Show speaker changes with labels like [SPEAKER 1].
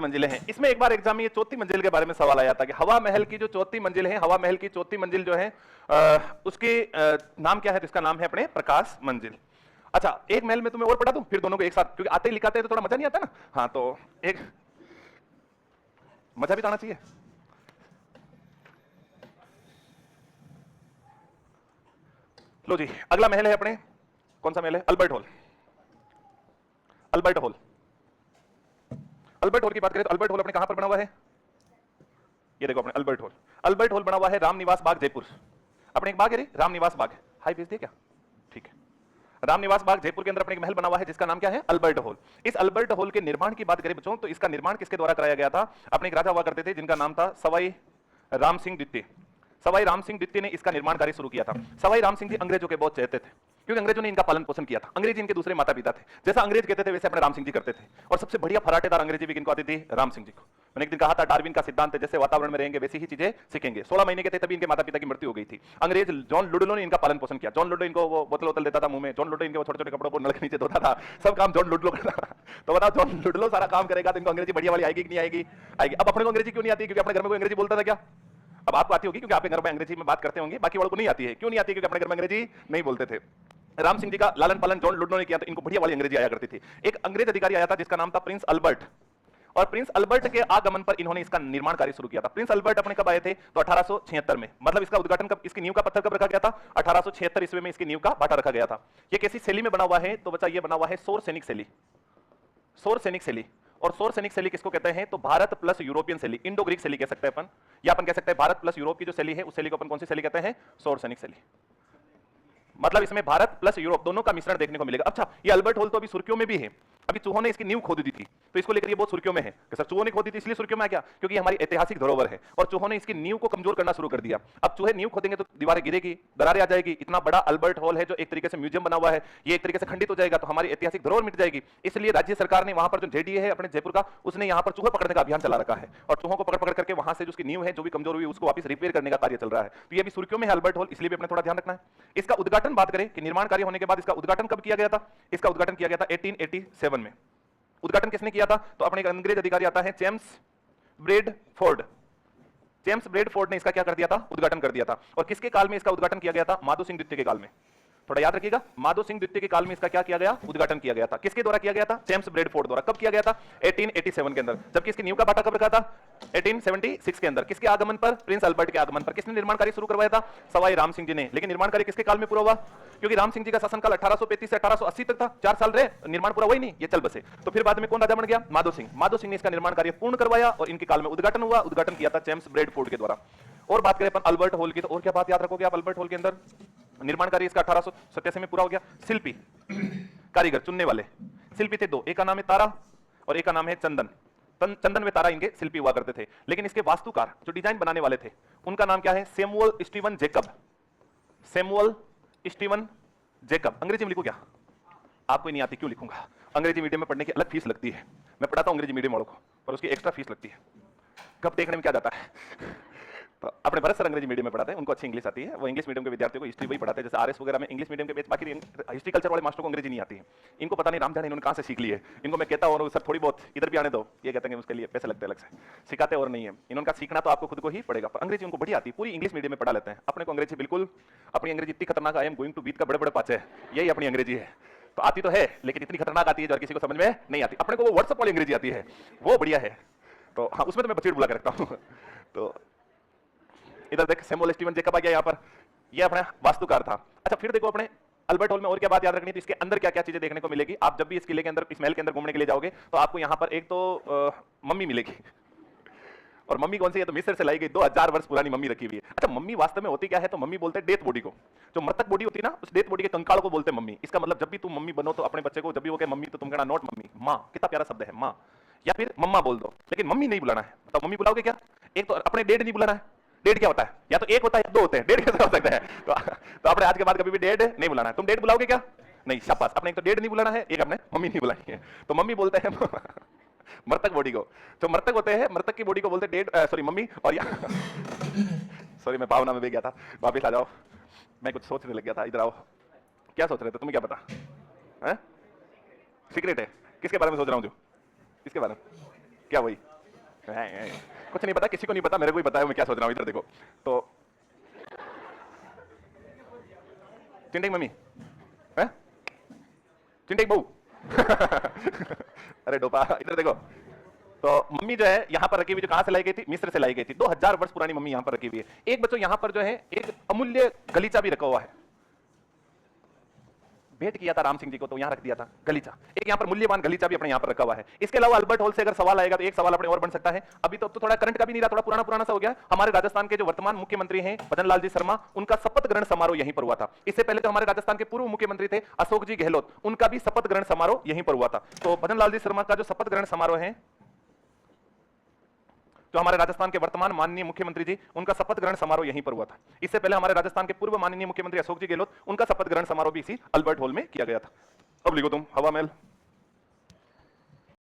[SPEAKER 1] मंजिलें हैं। इसमें एक बार एग्जाम में ये चौथी मंजिल के बारे में सवाल आया था कि हवा महल की जो चौथी मंजिल है, हवा महल की चौथी मंजिल जो है उसके नाम क्या है? तो इसका नाम है अपने प्रकाश मंजिल। अच्छा, एक महल में तुम्हें और पढ़ा दूं फिर दोनों को एक साथ, क्योंकि आते ही लिखाते हैं तो थोड़ा मजा नहीं आता ना। हाँ, तो एक मजा भी तो आना चाहिए। लो जी, अगला महल है अपने, कौन सा महल है? Albert hall. Albert hall, Albert hall की बात करें तो अल्बर्ट हॉल अपने कहां पर बना हुआ है? ये देखो अपने अल्बर्ट हॉल। अल्बर्ट हॉल बना हुआ है रामनिवास बाग, जयपुर। अपने एक बाग है रे, रामनिवास बाग। हाई भेज दिया क्या? ठीक है। रामनिवास बाग जयपुर के अंदर अपने एक महल बना हुआ है जिसका नाम क्या है? Albert hall. इस अल्बर्ट हॉल के निर्माण की बात करें बच्चों तो इसका निर्माण किसके द्वारा कराया गया था? अपने एक राजा हुआ करते थे जिनका नाम था सवाई राम सिंह द्वितीय। सवाई राम सिंह द्वितीय ने इसका निर्माण कार्य शुरू किया था। सवाई राम सिंह जी अंग्रेजों के बहुत चहेते थे, क्योंकि अंग्रेजों ने इनका पालन पोषण किया था। अंग्रेज इनके दूसरे माता पिता थे। जैसा अंग्रेज कहते थे वैसे अपने राम सिंह जी करते थे। और सबसे बढ़िया फराटेदार अंग्रेजी भी किनको आती थी? राम सिंह जी को। मैंने एक दिन कहा था डार्विन का सिद्धांत है, जैसे वातावरण में रहेंगे वैसी ही चीजें सीखेंगे। 16 महीने के थे तभी इनके माता पिता की मृत्यु हो गई थी। अंग्रेज जॉन लुडलो ने इनका पालन पोषण किया। जॉन लुडलो इनको वो बोतल वोतल देता था मुंह में। जॉन लुडलो इनके छोटे छोटे कपड़ों को नल के नीचे धोता था। सब काम जॉन लुडलो करता था। तो बताओ जॉन लुडलो सारा काम करेगा तो इनको अंग्रेजी बढ़िया वाली आएगी कि नहीं आएगी? आएगी। अब अपने को अंग्रेजी क्यों नहीं आती? क्योंकि अपने घर में कोई अंग्रेजी बोलता था क्या? अब आपको आती होगी क्योंकि आपके घर में अंग्रेजी में बात करते होंगे, बाकी वालों को नहीं आती है। क्यों नहीं आती? क्योंकि अपने घर में अंग्रेजी नहीं बोलते थे। राम सिंह जी का लालन पालन जॉन लुडलो ने किया तो इनको बढ़िया वाली अंग्रेजी आया करती थी। एक अंग्रेज अधिकारी आया था जिसका नाम था प्रिंस अल्बर्ट, और प्रिंस अल्बर्ट के आगमन पर इन्होंने इसका निर्माण कार्य शुरू किया था। प्रिंस अल्बर्ट अपने कब आए थे? तो 1876 में। मतलब इसका उद्घाटन कब, इसकी नींव का पत्थर कब रखा गया था? 1876 ईस्वी में इसकी नींव का बाटा रखा गया था। ये कैसी शैली में बना हुआ है? तो बच्चा ये बना हुआ है सौर सैनिक शैली। सौर सैनिक शैली। और सौर सैनिक शैली किसको कहते हैं? तो भारत प्लस यूरोपियन शैली, इंडो ग्रीक शैली कह सकते हैं अपन, या अपन कह सकते हैं भारत प्लस यूरोप की जो शैली है उस शैली को अपन कौन सी शैली कहते हैं? सौर सैनिक शैली। मतलब इसमें भारत प्लस यूरोप दोनों का मिश्रण देखने को मिलेगा। अच्छा, ये अल्बर्ट हॉल तो अभी सुर्खियों में भी है। अभी चूहों ने इसकी नींव खोद दी थी तो इसको लेकर ये बहुत सुर्खियों में है कि सर चूहों ने खोदी थी इसलिए सुर्खियों में आ गया, क्योंकि ये हमारी ऐतिहासिक धरोहर है। और चूहों ने इसकी नींव को कमजोर करना शुरू कर दिया। अब चूहे नींव खोदेंगे तो दीवारें गिरेगी, दरारें आ जाएगी। इतना बड़ा अल्बर्ट हॉल है जो एक तरीके से म्यूजियम बना हुआ है, ये एक तरीके से खंडित हो जाएगा तो हमारी ऐतिहासिक धरोहर मिट जाएगी। इसलिए राज्य सरकार ने वहां पर जो जेडीए है अपने जयपुर का, उसने यहाँ पर चूहे पकड़ने का अभियान चला रखा है। और चूहों को पकड़ पकड़ करके वहां से जो उसकी नींव है जो भी कमजोर हुई उसको वापस रिपेयर करने का कार्य चल रहा है। तो ये भी सुर्खियों में है अल्बर्ट हॉल, इसलिए भी अपने थोड़ा ध्यान रखना है। इसका उद्घाटन बात करें कि निर्माण कार्य होने के बाद इसका उद्घाटन कब किया गया था? इसका उद्घाटन किया गया था 1887 में। उद्घाटन किसने किया था? तो अपने एक अंग्रेज अधिकारी आता है जेम्स ब्रेडफोर्ड। जेम्स ब्रेडफोर्ड ने इसका क्या कर दिया था? उद्घाटन कर दिया था। और किसके काल में इसका उद्घाटन किया गया था? माधो सिंह द्वितीय के काल में। थोड़ा याद रखिएगा, माधो सिंह द्वितीय के काल में इसका क्या किया गया? उद्घाटन किया गया था। किसके द्वारा किया गया था? जेम्स ब्रेडफोर्ड द्वारा। कब किया गया था? 1887 के अंदर। जबकि इसकी नींव का बाटा कब रखा था? 1876 के अंदर। किसके आगमन पर? प्रिंस अल्बर्ट के आगमन पर। किसने निर्माण कार्य शुरू करवाया था? सवाई राम सिंह जी ने। लेकिन निर्माण कार्य किसके काल में पूरा हुआ? क्योंकि राम सिंह जी का शासनकाल 1835 से 1880 तक था, 4 साल रहे, निर्माण पूरा हुआ ही नहीं, ये चल बसे। तो फिर बाद में कौन राजा बन गया? माधो सिंह। माधो सिंह ने इसका निर्माण कार्य पूर्ण करवाया और इनके काल में उद्घाटन हुआ। उद्घाटन किया था जेम्स ब्रेडफोर्ड के द्वारा। और बात करें अपन अल्बर्ट हॉल की तो और क्या बात याद रखोगे आप? अल्बर्ट हॉल के अंदर निर्माण कार्य इसका 1887 में पूरा हो गया। शिल्पी, कारीगर, चुनने वाले शिल्पी थे दो, एक का नाम है तारा और एक का नाम है चंदन। चंदन व तारा इनके शिल्पी हुआ करते थे। लेकिन इसके वास्तुकार जो डिजाइन बनाने वाले थे उनका नाम क्या है? Samuel Steven Jacob. Samuel Steven Jacob. अंग्रेजी में लिखूं क्या? आपको नहीं आती, क्यों लिखूंगा? अंग्रेजी मीडियम में पढ़ने की अलग फीस लगती है। मैं पढ़ाता हूं अंग्रेजी मीडियम वालों को, पर उसकी एक्स्ट्रा फीस लगती है। कब देखने में क्या जाता है? तो अपने भरत सर अंग्रेजी मीडियम में पढ़ाते हैं, उनको अच्छी इंग्लिश आती है। वो इंग्लिश मीडियम के विद्यार्थियों को हिस्ट्री वही पढ़ाते हैं, जैसे आरएस वगैरह में इंग्लिश मीडियम के बेच, बाकी हिस्ट्री कल्चर वाले मास्टर को अंग्रेजी नहीं आती है। इनको पता नहीं राम जाने इन्होंने कहां से सीख ली है। इनको मैं कहता हूं सर थोड़ी बहुत इधर भी आने दो, ये कहते हैं उसके लिए पैसे लगते हैं अलग से, सिखाते और नहीं है। इनका सीखना तो आपको खुद को ही पड़ेगा। पर अंग्रेजी उनको बढ़िया आती है, पूरी इंग्लिश मीडियम में पढ़ा लेते हैं। अपने को अंग्रेजी बिल्कुल, अपनी अंग्रेजी इतनी खतरनाक, I am going to beat का बड़े बड़े पाचे है, यही अपनी अंग्रेजी है। तो आती तो है लेकिन इतनी खतरनाक आती है जो किसी को समझ में नहीं आती। अपने को वो व्हाट्सएप वाली अंग्रेजी आती है, वो बढ़िया है। तो हाँ, उसमें तो मैं बचीट बुला के रखता हूँ। तो इधर देख सैमुअल स्टीवन जेकब आ गया यहाँ पर, ये अपना वास्तुकार था। अच्छा, फिर देखो अपने अल्बर्ट हॉल में और क्या बात याद रखनी थी? इसके अंदर क्या क्या चीजें देखने को मिलेगी? आप जब भी इस किले के अंदर, इस महल के अंदर घूमने के लिए जाओगे तो आपको यहाँ पर एक तो मम्मी मिलेगी। और मम्मी कौन सी है? तो मिस्र से लाई गई 2000 वर्ष पुरानी मम्मी रखी हुई है। अच्छा, मम्मी वास्तव में होती क्या है? तो मम्मी बोलते हैं डेथ बॉडी को, जो मृतक बॉडी होती है ना, उस डेथ बॉडी के कंकाल को बोलते हैं मम्मी। इसका मतलब जब भी तुम मम्मी बनो तो अपने बच्चे को जब भी वो कहे मम्मी तो तुम कहना नॉट मम्मी, माँ। कितना प्यारा शब्द है माँ, या फिर मम्मा बोल दो, लेकिन मम्मी नहीं बुलाना है। तो मम्मी बुलाओगे क्या? एक तो अपने डेड नहीं बुलाना है। डेड क्या होता है? या तो एक होता है या दो होते हैं, डेड कैसे हो सकता है? तो अपने आज के बाद कभी भी डेड नहीं बुलाना है। तुम डेड बुलाओगे क्या? नहीं, शाबाश। अपने एक तो डेड नहीं बुलाना है, एक अपने मम्मी नहीं बुलानी है। तो मम्मी बोलते हैं मृतक बॉडी को, जो मृतक होते हैं, मृतक की बॉडी को बोलते डेड, सॉरी मम्मी। और या सॉरी मैं भावना में भी गया था, वापिस आ जाओ। मैं कुछ सोचने लग गया था, इधर आओ। क्या सोच रहे थे? तुम्हें क्या पता है? सीक्रेट है? किसके बारे में सोच रहा हूँ? जो किसके बारे में? क्या? वही कुछ नहीं पता, किसी को नहीं पता, मेरे को ही पता है मैं क्या सोच रहा हूं। इधर देखो तो चिंटेक मम्मी है, चिंटेक बहू अरे डोपा, इधर देखो तो मम्मी जो है यहां पर रखी हुई, जो कहां से लाई गई थी, मिस्र से लाई गई थी। 2000 वर्ष पुरानी मम्मी यहां पर रखी हुई है। एक बच्चों यहां पर जो है एक अमूल्य गलीचा भी रखा हुआ है, भेंट किया था राम सिंह जी को, तो यहां रख दिया था गलीचा। एक यहां पर मूल्यवान गलीचा भी अपने यहां पर रखा हुआ है। इसके अलावा अल्बर्ट हॉल से अगर सवाल आएगा तो एक सवाल अपने और बन सकता है। अभी तो थोड़ा करंट का भी नहीं रहा, थोड़ा पुराना पुराना सा हो गया। हमारे राजस्थान के जो वर्तमान मुख्यमंत्री हैं भजन लाल जी शर्मा, उनका शपथ ग्रहण समारोह यहीं पर हुआ था। इससे पहले जो हमारे राजस्थान के पूर्व मुख्यमंत्री थे अशोक जी गहलोत, उनका भी शपथ ग्रहण समारोह यहीं पर हुआ था। तो भजन लाल जी शर्मा का जो शपथ ग्रहण समारोह है, जो हमारे राजस्थान के वर्तमान माननीय मुख्यमंत्री जी, उनका शपथ ग्रहण समारोह यहीं पर हुआ था। इससे पहले हमारे राजस्थान के पूर्व माननीय मुख्यमंत्री अशोक जी गहलोत, उनका शपथ ग्रहण समारोह भी इसी अल्बर्ट हॉल में किया गया था। अब लिखो तुम हवा महल।